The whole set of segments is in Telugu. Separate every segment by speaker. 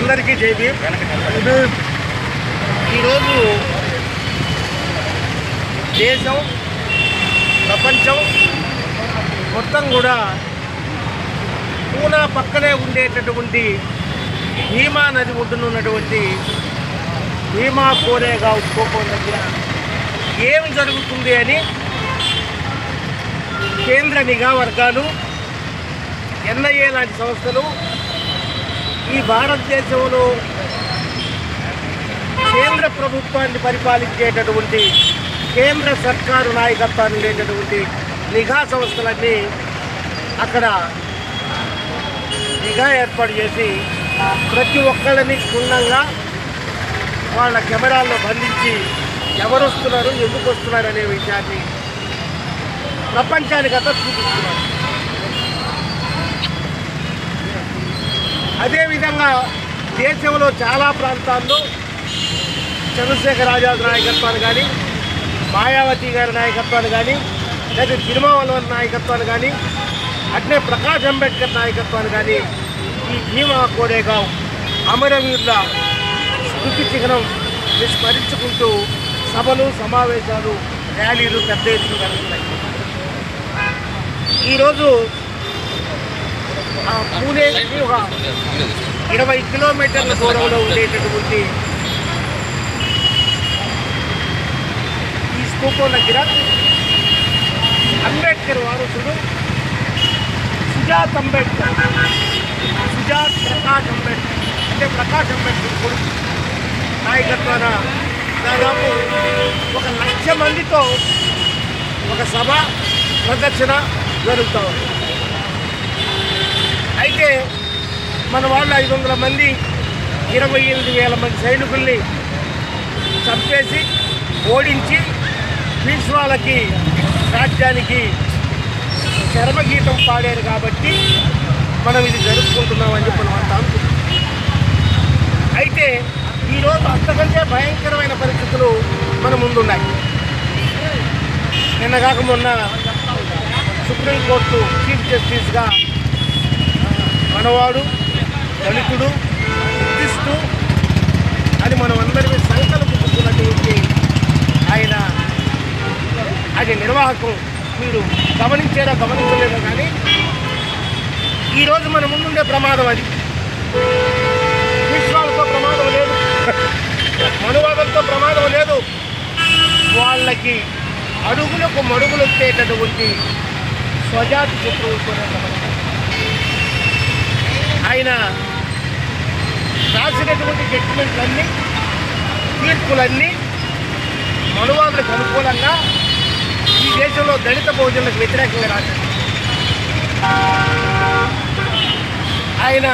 Speaker 1: అందరికీ జై భీమ్. ఈరోజు దేశం ప్రపంచం మొత్తం కూడా పూనా పక్కనే ఉండేటటువంటి భీమా నది ఒడ్డునున్నటువంటి భీమా కోరేగావ్ కోపం దగ్గర ఏమి జరుగుతుంది అని కేంద్ర నిఘా వర్గాలు, ఎన్ఐఏ లాంటి సంస్థలు ఈ భారతదేశంలో కేంద్ర ప్రభుత్వాన్ని పరిపాలించేటటువంటి కేంద్ర సర్కారు నాయకత్వాన్ని ఉండేటటువంటి నిఘా సంస్థలన్నీ అక్కడ నిఘా ఏర్పాటు చేసి ప్రతి ఒక్కళ్ళని క్షుణ్ణంగా వాళ్ళ కెమెరాల్లో బంధించి ఎవరు వస్తున్నారు, ఎందుకు వస్తున్నారు అనే విషయాన్ని ప్రపంచానికంతా చూపిస్తున్నారు. అదేవిధంగా దేశంలో చాలా ప్రాంతాల్లో చంద్రశేఖర్ ఆజాద్ నాయకత్వాన్ని కానీ, మాయావతి గారి నాయకత్వాన్ని కానీ, లేదా తిరుమావళవన్ నాయకత్వాన్ని కానీ, అట్లే ప్రకాష్ అంబేద్కర్ నాయకత్వాన్ని కానీ ఈ భీమా కోరేగావ్ అమరవీరుల స్మృతి చిహ్నం విస్మరించుకుంటూ సభలు, సమావేశాలు, ర్యాలీలు పెద్ద ఎత్తున జరుగుతున్నాయి. ఈరోజు పూణేకి ఒక 20 కిలోమీటర్ల దూరంలో ఉండేటటువంటి ఈ స్తూపం దగ్గర అంబేద్కర్ వారసుడు సుజాత్ ప్రకాష్ అంబేద్కర్ అంటే ప్రకాష్ అంబేద్కర్ కొడుకు నాయకత్వాన దాదాపు 1,00,000 మందితో ఒక సభ ప్రదర్శన జరుగుతూ ఉంది. అయితే మన వాళ్ళు 500 మంది 28,000 మంది సైనికుల్ని చంపేసి ఓడించి పీష్వాలకి రాజ్యానికి చరమగీతం పాడారు కాబట్టి మనం ఇది జరుపుకుంటున్నామని చెప్పి మనం అంతా అనుకుంటున్నాం. అయితే ఈరోజు అంతకంటే భయంకరమైన పరిస్థితులు మన ముందున్నాయి. నిన్న కాక మొన్న సుప్రీంకోర్టు చీఫ్ జస్టిస్గా మనవాడు, దళితుడు, బుద్ధిస్టు అని మనం అందరినీ సంకల్పించుకున్నటువంటి ఆయన అది నిర్వాహకం మీరు గమనించారా గమనించలేదా కానీ ఈరోజు మన ముందుండే ప్రమాదం అది. విశ్వాలతో ప్రమాదం లేదు, మనువాదంతో ప్రమాదం లేదు. వాళ్ళకి అడుగులకు మడుగులు వచ్చేటటువంటి స్వజాతి శత్రువులతోనే ఆయన రాసినటువంటి జడ్జిమెంట్లన్నీ, తీర్పులన్నీ మనువాదులకు అనుకూలంగా ఈ దేశంలో దళిత బహుజనులకు వ్యతిరేకంగా రాశారు. ఆయన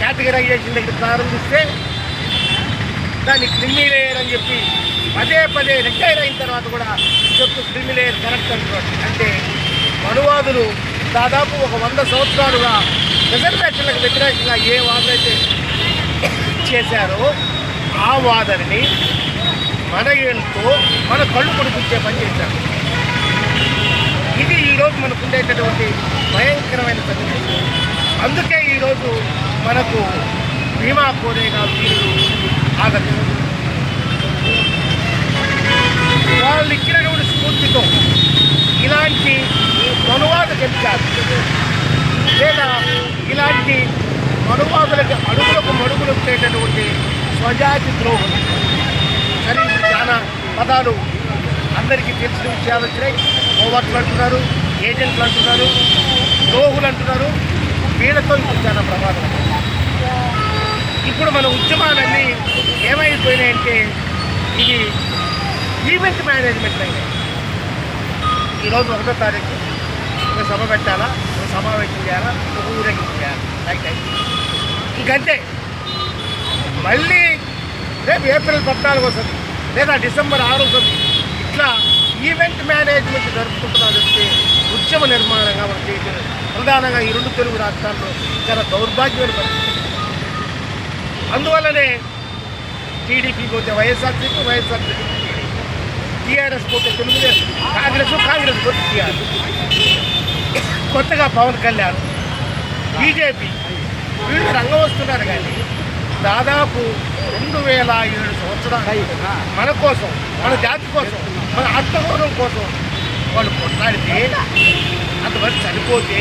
Speaker 1: కేటగరైజేషన్ దగ్గర ప్రారంభిస్తే దాన్ని క్రిమిలేయర్ అని చెప్పి పదే రిటైర్ అయిన తర్వాత కూడా చెప్పు క్రిమిలేయర్ కరెక్ట్ అంటున్నాడు. అంటే మనువాదులు దాదాపు 100 సంవత్సరాలుగా రిజర్వేషన్లకు వ్యతిరేకంగా ఏ వాదనైతే చేశారో ఆ వాదనని మన ఏళ్ళతో మన కళ్ళు పొడిపించే పని చేశారు. ఇది ఈరోజు మనకు ఉండేటటువంటి భయంకరమైన సన్నివేశం. అందుకే ఈరోజు మనకు భీమా కోరేగావ్ తీరు ఆదర్శం. వాళ్ళు ఇచ్చినటువంటి స్ఫూర్తితో ఇలాంటి మనువాద గెలిచారు, లేదా ఇలాంటి మనువాదులకి అడుగులకు మడుగులు వచ్చేటటువంటి స్వజాతి ద్రోహులు సరే ఇప్పుడు చాలా పదాలు అందరికీ తెలిసిన విషయాలు వచ్చినాయి. ఓవర్లు అంటున్నారు, ఏజెంట్లు అంటున్నారు, ద్రోహులు అంటున్నారు. వీళ్ళతో ఇప్పుడు చాలా ప్రమాదం. ఇప్పుడు మన ఉద్యమాలన్నీ ఏమైపోయినాయంటే ఇది ఈవెంట్ మేనేజ్మెంట్ అయినాయి. ఈరోజు 1వ తారీఖు ఒక సభ పెట్టాలా, ఒక సమావేశం చేయాలా, ఒక ఊరేగింపు చేయాలి, రైట్ అయితే ఇంకంతే. మళ్ళీ రేపు ఏప్రిల్ 14 వస్తుంది, లేదా డిసెంబర్ 6 వస్తుంది. ఇట్లా ఈవెంట్ మేనేజ్మెంట్ జరుపుకుంటున్నాను చెప్తే ఉద్యమ నిర్మాణంగా మనం చేయలేదు. ప్రధానంగా ఈ 2 తెలుగు రాష్ట్రాల్లో చాలా దౌర్భాగ్యమైన పరిస్థితి. అందువల్లనే టీడీపీ పోతే వైఎస్ఆర్సీపీ, వైఎస్ఆర్సీపీ టీఆర్ఎస్ పోతే తెలుగుదేశం, కాంగ్రెస్ పోతే టీఆర్ఎస్, కొత్తగా పవన్ కళ్యాణ్, బీజేపీ వీళ్ళు రంగం చేస్తున్నారు కానీ దాదాపు 2007 సంవత్సరాలు మన కోసం, మన జాతి కోసం, మన ఆత్మగౌరవం కోసం వాళ్ళు కొట్లాడితే, అంతవరకు చనిపోతే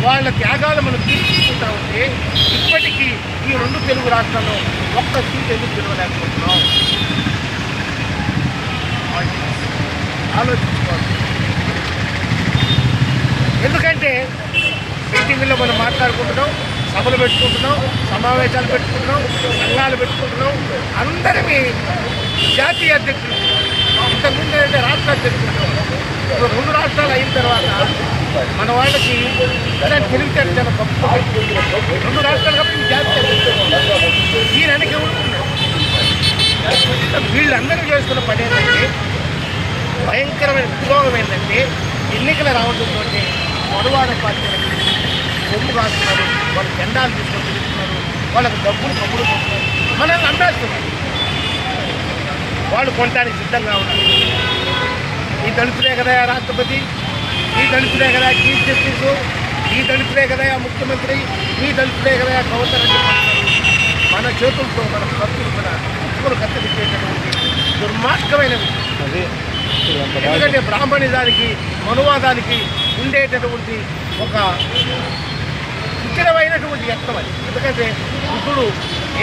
Speaker 1: వాళ్ళ త్యాగాలు మనం తీసుకుంటా ఉంటే ఇప్పటికీ ఈ 2 తెలుగు రాష్ట్రాల్లో ఒక్క సీట్ ఎందుకు గెలవలేకపోతున్నాం? ఆలోచించుకోవాలి. ఎందుకంటే మీటింగుల్లో మనం మాట్లాడుకుంటున్నాం, సభలు పెట్టుకుంటున్నాం, సమావేశాలు పెట్టుకుంటున్నాం, సంఘాలు పెట్టుకుంటున్నాం. అందరినీ జాతీయ అధ్యక్షులు, ఇంతకుముందు అయితే రాష్ట్ర అధ్యక్షులు. 2 రాష్ట్రాలు అయిన తర్వాత మన వాళ్ళకి తెలివితేటలు చాలా తక్కువ. 2 రాష్ట్రాలు కాబట్టి జాతీయ అధ్యక్షులు ఈయనకి వీళ్ళందరూ చేస్తున్న పని ఏంటంటే, భయంకరమైన ఉద్యోగం ఏంటంటే, ఎన్నికలు రావడంతో పొడవాడ పార్టీలకి కొమ్ము కాస్తున్నారు, వాళ్ళు జెండాలు తీసుకొని తిరుగుతున్నారు, వాళ్ళకు డబ్బులు కమ్ముడు పోతున్నారు, మనల్ని అమ్మేస్తున్నారు. వాళ్ళు కొనడానికి సిద్ధంగా ఉన్నారు. ఈ దళితులే కదా రాష్ట్రపతి, ఈ దళితులే కదా చీఫ్ జస్టిస్, ఈ దళితులే కదా ముఖ్యమంత్రి, ఈ దళితులే కదా గవర్నర్ అని మన చేతులతో మన ఖర్చులు మన హక్కులు కత్తిరించేటటువంటి దుర్మార్గమైన విషయం. ఎందుకంటే బ్రాహ్మణిజానికి, మనువాదానికి ఉండేటటువంటి ఒక విచిరమైనటువంటి యత్నం అది. ఎందుకంటే బుద్ధుడు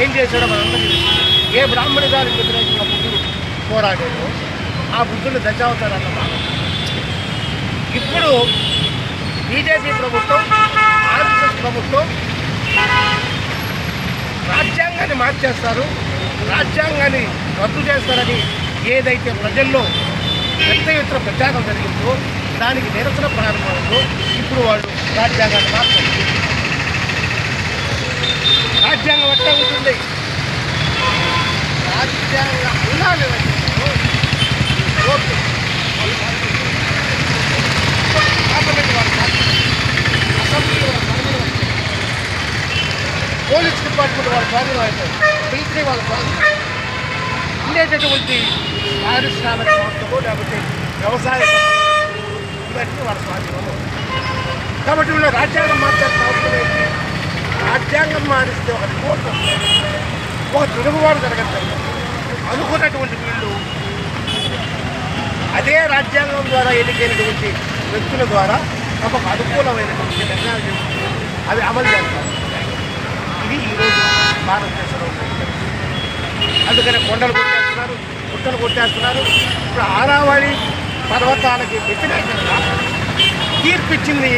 Speaker 1: ఏం చేశాడో మనందరికీ, ఏ బ్రాహ్మణిజానికి వ్యతిరేకంగా బుద్ధుడు పోరాడాడు, ఆ బుద్ధుడు దశావతారన్నమాట. ఇప్పుడు బీజేపీ ప్రభుత్వం, ఆర్ఎస్ఎస్ ప్రభుత్వం రాజ్యాంగాన్ని మార్చేస్తారు, రాజ్యాంగాన్ని రద్దు చేస్తారని ఏదైతే ప్రజల్లో పెద్ద ఎత్తున ప్రచారం జరిగిందో దానికి నిరసన ప్రారంభంలో ఇప్పుడు వాళ్ళు రాజ్యాంగాన్ని మార్చారు. రాజ్యాంగం అట్లా ఉంటుంది. రాజ్యాంగ అల్లాలు పోలీస్ డిపార్ట్మెంట్ వాళ్ళ స్వాధీనం అవుతారు, మిలిటరీ వాళ్ళ స్వాధీనం, ఉండేటటువంటి పారిశ్రామిక సంస్థలు లేకపోతే వ్యవసాయ ఇవన్నీ వాళ్ళ స్వాధీనంలో. కాబట్టి వీళ్ళు రాజ్యాంగం మార్చాల్సిన అవసరం ఏంటి? రాజ్యాంగం మారిస్తే ఒక రిపోర్ట్ ఒక తిరుగుబాటు జరగదు అనుకున్నటువంటి వీళ్ళు అదే రాజ్యాంగం ద్వారా ఎన్నికైనటువంటి వ్యక్తుల ద్వారా తమకు అనుకూలమైనటువంటి నిర్ణయాలు చేస్తుంది, అవి అమలు చేస్తారు. ఇది ఈరోజు భారతదేశంలో ఉంటుంది. అందుకనే కొండలు కొట్టేస్తున్నారు, గుట్టలు కొట్టేస్తున్నారు. ఇప్పుడు ఆరావళి పర్వతాలకి వ్యతిరేకంగా తీర్పిచ్చింది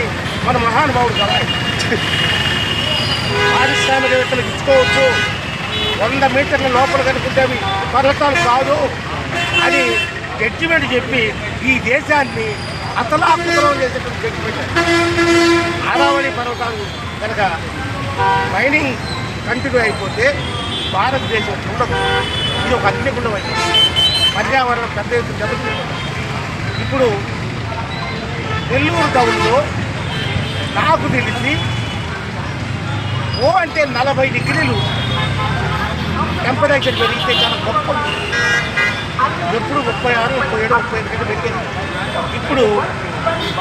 Speaker 1: మన మహానుభావుడు కదా. పారిశ్రామికవేత్తలకు ఇచ్చుకోవచ్చు, 100 మీటర్ల లోపల కనుకుంటే అవి పర్వతాలు కాదు అని జడ్జిమెంట్ చెప్పి ఈ దేశాన్ని అతలాకుతలం చేసేటువంటి జడ్జిమెంట్. ఆరావళి పర్వతాలు కనుక మైనింగ్ కంటిన్యూ అయిపోతే భారతదేశం ఉండదు. ఇది ఒక అగ్నిగుండం అయిపోతుంది, పర్యావరణం పెద్ద ఎత్తున దెబ్బతింటుంది. ఇప్పుడు నెల్లూరు టౌన్లో నాకు తెలిసి అంటే 40 డిగ్రీలు టెంపరేచర్ పెరిగితే చాలా గొప్ప. ఎప్పుడు 36, 37, 35 కంటే పెరిగింది. ఇప్పుడు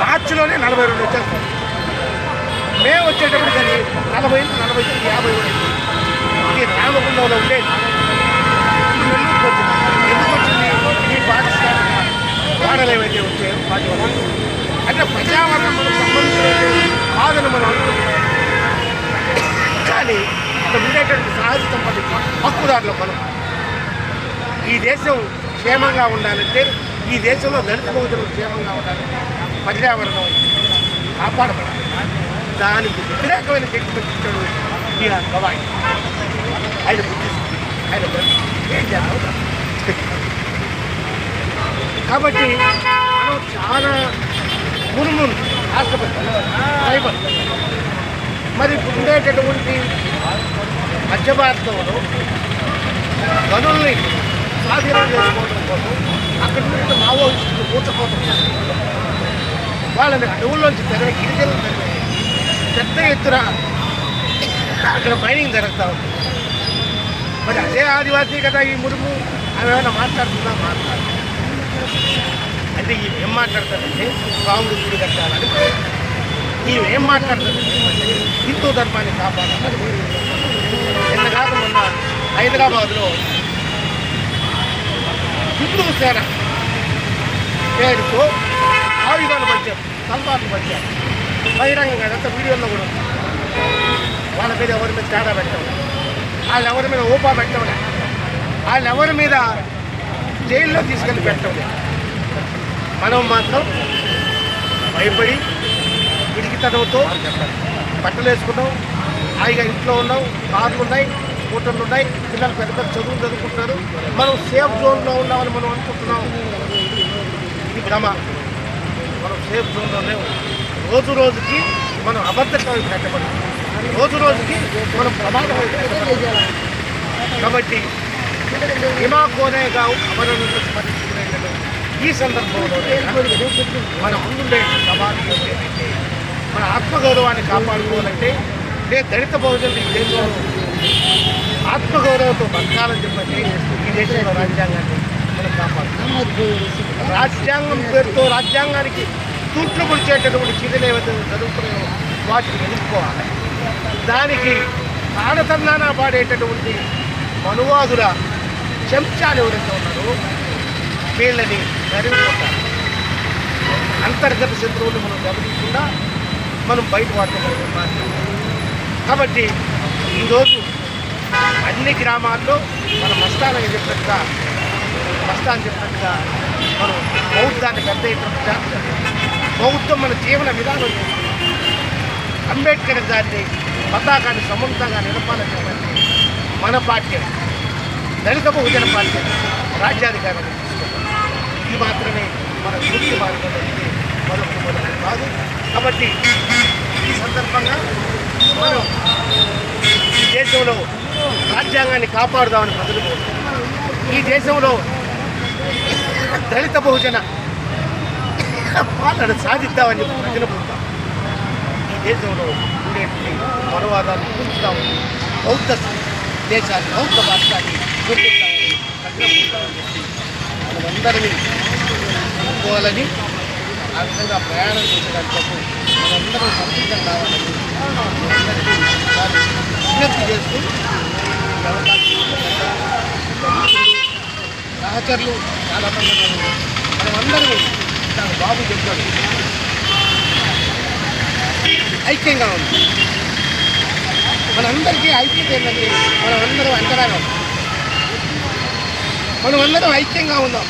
Speaker 1: మార్చిలోనే 42 వచ్చేస్తాం. మేము వచ్చేటప్పుడు కానీ 40, 40, 50 ఇది రామగుండంలో ఉండేది. ఇప్పుడు నెల్లూరుకు వచ్చింది. ఎందుకు వచ్చింది? ఈ పారిశ్రామిక వాడలు ఏవైతే వచ్చాయో వాటి వల్ల. అంటే పర్యావరణం మనకు సంబంధించిన కాదని మనం అనుకుంటున్నాం, కానీ ఇక్కడ ఉండేటువంటి సహజ సంపద హక్కుదారులు మనం. ఈ దేశం క్షేమంగా ఉండాలంటే, ఈ దేశంలో దళిత బహుజనులు క్షేమంగా ఉండాలంటే పర్యావరణం కాపాడబడాలి. దానికి వ్యతిరేకమైన జడ్జిమెంట్ ఇచ్చాడు బీఆర్ గవాయి. ఆయన బుద్ధిస్తుంది, ఆయన ఏం చేద్దాం. కాబట్టి మనం చాలా మునుము రాష్ట్రపతి ట్రైబల్ మరి ఇప్పుడు ఉండేటటువంటి మధ్య భారతంలో గనుల్ని స్వాధీనం చేసుకోవడం కోసం అక్కడ నుండి మావోయిస్టులు ఊచకోవడం వాళ్ళని అడవుల్లోంచి గిరిజనులు పెద్ద ఎత్తున అక్కడ మైనింగ్ జరుగుతూ ఉంది. మరి అదే ఆదివాసీ కదా ఈ మురుము, అవి ఏమైనా మాట్లాడుతుందా? మాట్లాడు అంటే ఇవేం మాట్లాడతారంటే రాముడు గుడి కట్టాలని, ఇవేం మాట్లాడతారంటే హిందూ ధర్మాన్ని కాపాడాలని. హైదరాబాద్లో హిందూ సేన పేరుతో ఆయుధాలు పంచారు, తలపాట్లు పంచారు. బహిరంగంగా అదంతా వీడియోలో కూడా ఉంది. వాళ్ళ మీద ఎవరి మీద తేడా పెట్టడం, వాళ్ళు ఎవరి మీద ఊపా పెట్టడం, వాళ్ళు ఎవరి మీద జైల్లో తీసుకెళ్ళి పెట్టడం. మనం మాత్రం భయపడి పిడికితనంతో బట్టలు వేసుకున్నాం, హాయిగా ఇంట్లో ఉన్నాం, కార్లు ఉన్నాయి, స్కూటర్లు ఉన్నాయి, పిల్లలు పెద్ద పెద్ద చదువులు చదువుకుంటున్నారు. మనం సేఫ్ జోన్లో ఉన్నామని మనం అనుకుంటున్నాం. ఇది భ్రమ. మనం సేఫ్ జోన్లోనే ఉన్నాం. రోజు రోజుకి మనం అబద్ధం వైపు పెట్టబడి, రోజు రోజుకి మనం ప్రమాదం వైపు పెట్టబడి. కాబట్టి హిమా కోనేగా అమరులను స్మరించుకునేటప్పుడు ఈ సందర్భంలో మన ముందుండే సవాలు ఏంటంటే మన ఆత్మగౌరవాన్ని కాపాడుకోవాలంటే నేను దళిత బహుజనులు ఈ దేశంలో ఆత్మగౌరవంతో బతకాలని చెప్పండి. ఈ దేశంలో రాజ్యాంగాన్ని మనం కాపాడుకోవాలి. రాజ్యాంగం పేరుతో రాజ్యాంగానికి తూట్లు పొడిచేటటువంటి చీదలు ఏవైతే చదువుకునే వాటిని ఎదుర్కోవాలి. దానికి తాడతందాన పాడేటటువంటి మనువాదుల చెంచాలు ఎవరైతే ఉన్నారో వీళ్ళని నరిగిపోతారు. అంతర్గత శత్రువులు మనం గమనించకుండా మనం బయట వాడుకోగలుగుతాం. కాబట్టి ఈరోజు అన్ని గ్రామాల్లో మన మస్తానని చెప్పినట్టుగా మనం బౌద్ధాన్ని పెద్ద ఎత్తున బౌద్ధం మన జీవన విధానం చేస్తుంది. అంబేద్కర్ గారిని పతాకాన్ని సమంతంగా నిలపాలని చెప్పండి. మన పార్టీ దళిత బహుజన పార్టీ రాజ్యాధికారాన్ని తీసుకుంటాం. ఇది మాత్రమే మన వృత్తి మార్గం అనేది మరొకటి కాదు. కాబట్టి ఈ సందర్భంగా మనం ఈ దేశంలో రాజ్యాంగాన్ని కాపాడుదామని ప్రజలు కోరుతున్నారు. ఈ దేశంలో దళిత బహుజన పాలన సాధిద్దామని చెప్పి ప్రజలు కోరుతాం. ఈ దేశంలో ఉండేటువంటి మనవాదాన్ని పూర్చుదాము, బౌద్ధ దేశాన్ని, బౌద్ధ రాష్ట్రాన్ని గుర్తిద్దామని ప్రజలు కోరుతామని చెప్పి మనమందరినీ అనుకోవాలని, ఆ విధంగా ప్రయాణం చేసేటప్పుడు మనందరం సంసిద్ధం కావాలని విజ్ఞప్తి చేస్తూ సహచరులు చాలామంది మనమందరూ బాబు చెప్పాడు ఐక్యంగా ఉంది. మనందరికీ ఐక్యత ఏంటంటే మనమందరం అంతరాగా మనమందరం ఐక్యంగా ఉందాం.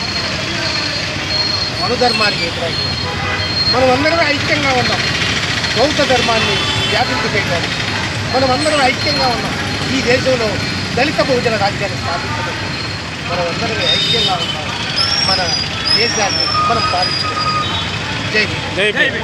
Speaker 1: మనుధర్మానికి వ్యతిరేకంగా మనమందరం ఐక్యంగా ఉన్నాం. బౌద్ధ ధర్మాన్ని వ్యాపింపజేయడానికి మనమందరం ఐక్యంగా ఉన్నాం. ఈ దేశంలో దళిత బహుజన రాజ్యాన్ని స్థాపించడానికి మనమందరం ఐక్యంగా ఉన్నాం. మన దేశాన్ని మనం పాలించుకుంటాం. జై భీమ్.